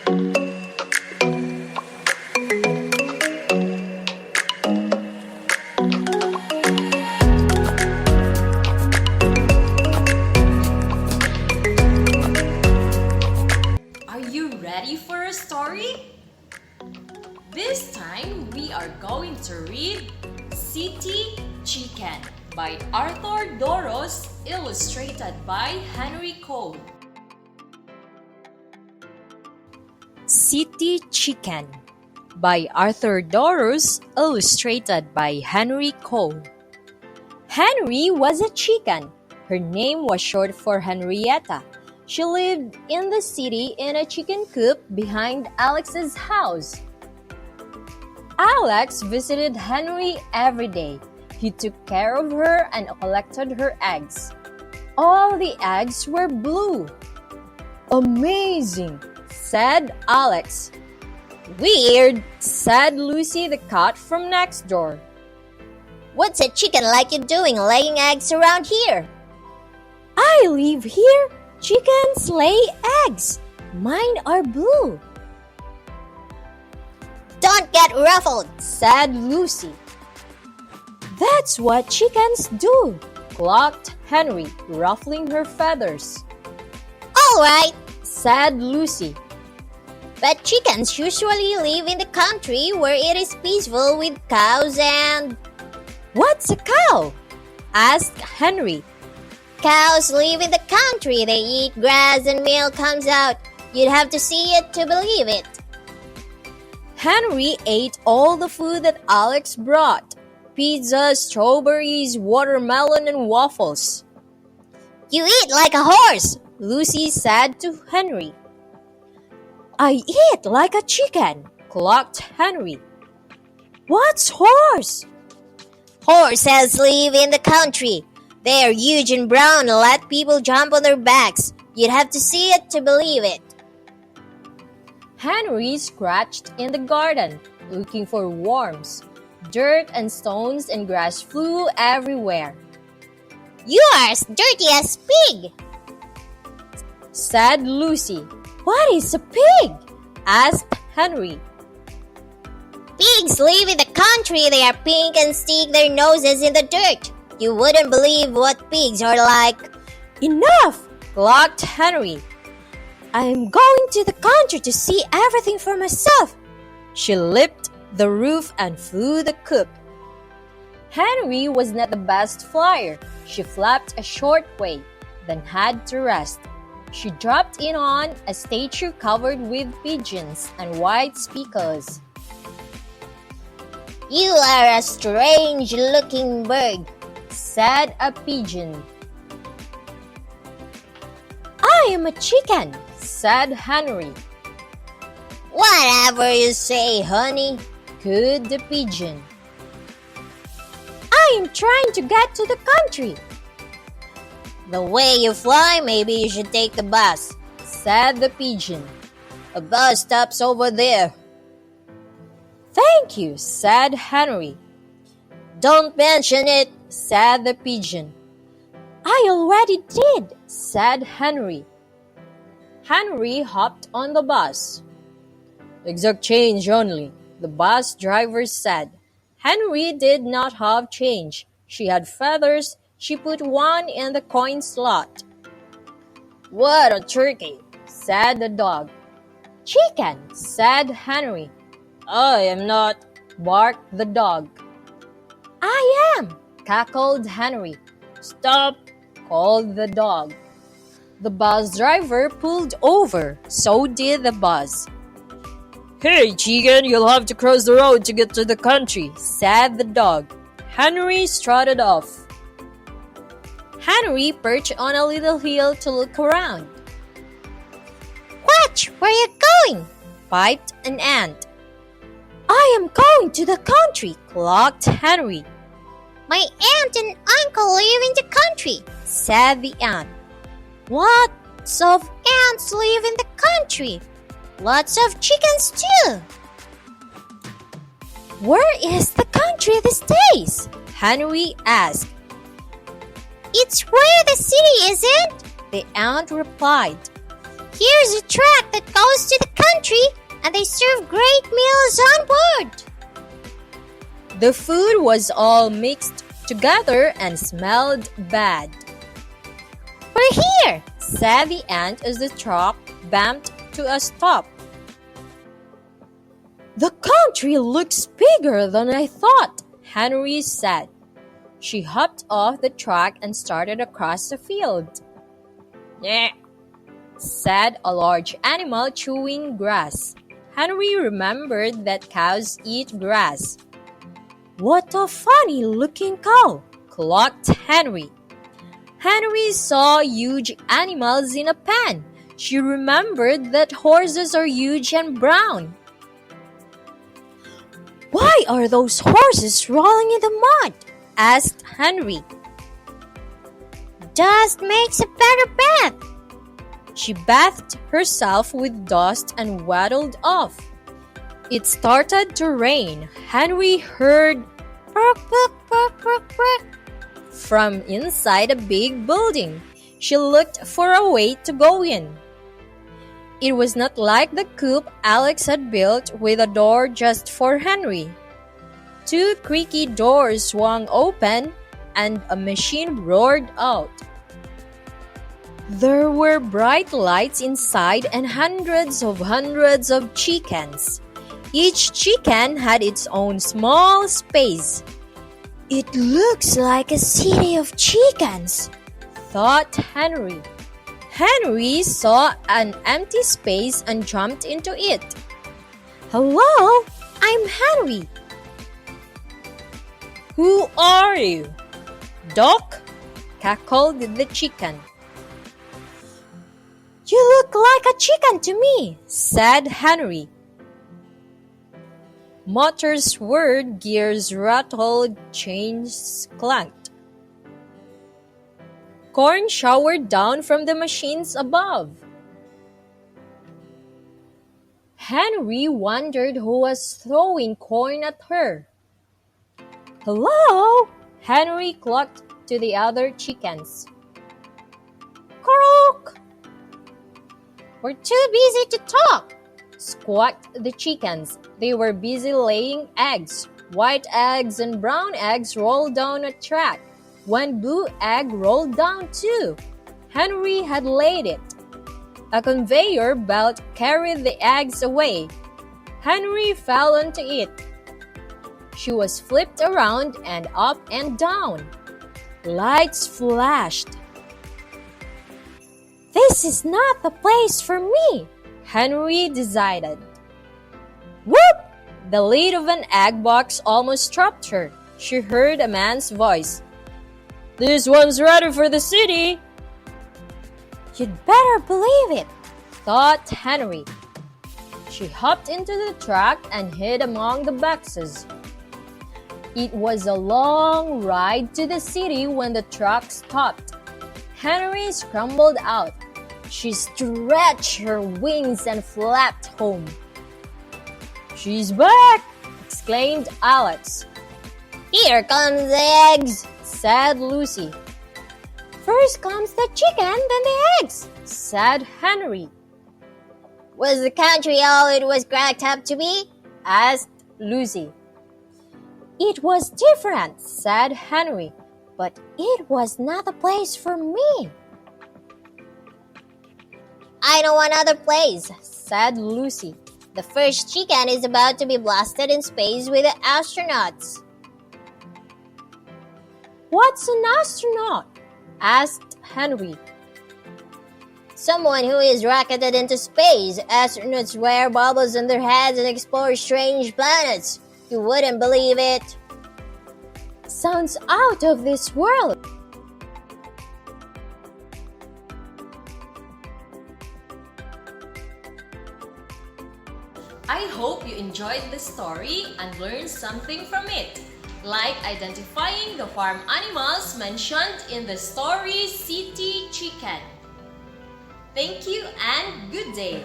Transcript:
Are you ready for a story? This time we are going to read City Chicken by Arthur Dorros, illustrated by Henry Cole. City Chicken by Arthur Dorros, illustrated by Henry Cole. Henry was a chicken. Her name was short for Henrietta. She lived in the city in a chicken coop behind Alex's house. Alex visited Henry every day. He took care of her and collected her eggs. All the eggs were blue. Amazing, said Alex. Weird, said Lucy the cat from next door. What's a chicken like you doing laying eggs around here? I live here. Chickens lay eggs. Mine are blue. Don't get ruffled, said Lucy. That's what chickens do, clucked Henry, ruffling her feathers. All right, said Lucy. But chickens usually live in the country where it is peaceful with cows and... What's a cow? Asked Henry. Cows live in the country. They eat grass and milk comes out. You'd have to see it to believe it. Henry ate all the food that Alex brought. Pizza, strawberries, watermelon, and waffles. You eat like a horse, Lucy said to Henry. I eat like a chicken, clucked Henry. What's horse? Horses live in the country. They are huge and brown and let people jump on their backs. You'd have to see it to believe it. Henry scratched in the garden, looking for worms. Dirt and stones and grass flew everywhere. You are as dirty as pig, said Lucy. What is a pig? Asked Henry. Pigs live in the country. They are pink and stick their noses in the dirt. You wouldn't believe what pigs are like. Enough, clucked Henry. I'm going to the country to see everything for myself. She leaped the roof and flew the coop. Henry was not the best flyer. She flapped a short way, then had to rest. She dropped in on a statue covered with pigeons and white speckles. You are a strange-looking bird, said a pigeon. I am a chicken, said Henry. Whatever you say, honey, cooed the pigeon. I am trying to get to the country. The way you fly, maybe you should take the bus, said the pigeon. A bus stops over there. Thank you, said Henry. Don't mention it, said the pigeon. I already did, said Henry. Henry hopped on the bus. Exact change only, the bus driver said. Henry did not have change. She had feathers. She put one in the coin slot. What a turkey, said the dog. Chicken, said Henry. I am not, barked the dog. I am, cackled Henry. Stop, called the dog. The bus driver pulled over. So did the bus. Hey, chicken, you'll have to cross the road to get to the country, said the dog. Henry strutted off. Henry perched on a little hill to look around. Watch, where are you going? Piped an ant. I am going to the country, clucked Henry. My aunt and uncle live in the country, said the ant. Lots of ants live in the country. Lots of chickens too. Where is the country these days? Henry asked. It's where the city isn't, the ant replied. Here's a track that goes to the country, and they serve great meals on board. The food was all mixed together and smelled bad. We're here, said the ant as the truck bumped to a stop. The country looks bigger than I thought, Henry said. She hopped off the truck and started across the field. Yeah, said a large animal chewing grass. Henry remembered that cows eat grass. What a funny-looking cow, clucked Henry. Henry saw huge animals in a pen. She remembered that horses are huge and brown. Why are those horses rolling in the mud? Asked Henry. Dust makes a better bath. She bathed herself with dust and waddled off. It started to rain. Henry heard "Burk, burk, burk, burk, burk" from inside a big building. She looked for a way to go in. It was not like the coop Alex had built with a door just for Henry. Two creaky doors swung open and a machine roared out. There were bright lights inside and hundreds of chickens. Each chicken had its own small space. It looks like a city of chickens, thought Henry. Henry saw an empty space and jumped into it. Hello, I'm Henry. Who are you? Doc, cackled the chicken. You look like a chicken to me, said Henry. Motors whirred, gears rattled, chains clanked. Corn showered down from the machines above. Henry wondered who was throwing corn at her. Hello, Henry clucked to the other chickens. Croak! We're too busy to talk, squawked the chickens. They were busy laying eggs. White eggs and brown eggs rolled down a track. One blue egg rolled down too. Henry had laid it. A conveyor belt carried the eggs away. Henry fell onto it. She was flipped around and up and down. Lights flashed. This is not the place for me, Henry decided. Whoop! The lid of an egg box almost trapped her. She heard a man's voice. This one's ready for the city. You'd better believe it, thought Henry. She hopped into the truck and hid among the boxes. It was a long ride to the city when the truck stopped. Henry scrambled out. She stretched her wings and flapped home. She's back! Exclaimed Alex. Here comes the eggs, said Lucy. First comes the chicken, then the eggs, said Henry. Was the country all it was cracked up to be? Asked Lucy. It was different, said Henry, but it was not a place for me. I know another place, said Lucy. The first chicken is about to be blasted in space with the astronauts. What's an astronaut? Asked Henry. Someone who is rocketed into space. Astronauts wear bubbles on their heads and explore strange planets. You wouldn't believe it. Sounds out of this world. I hope you enjoyed the story and learned something from it, like identifying the farm animals mentioned in the story City Chicken. Thank you and good day!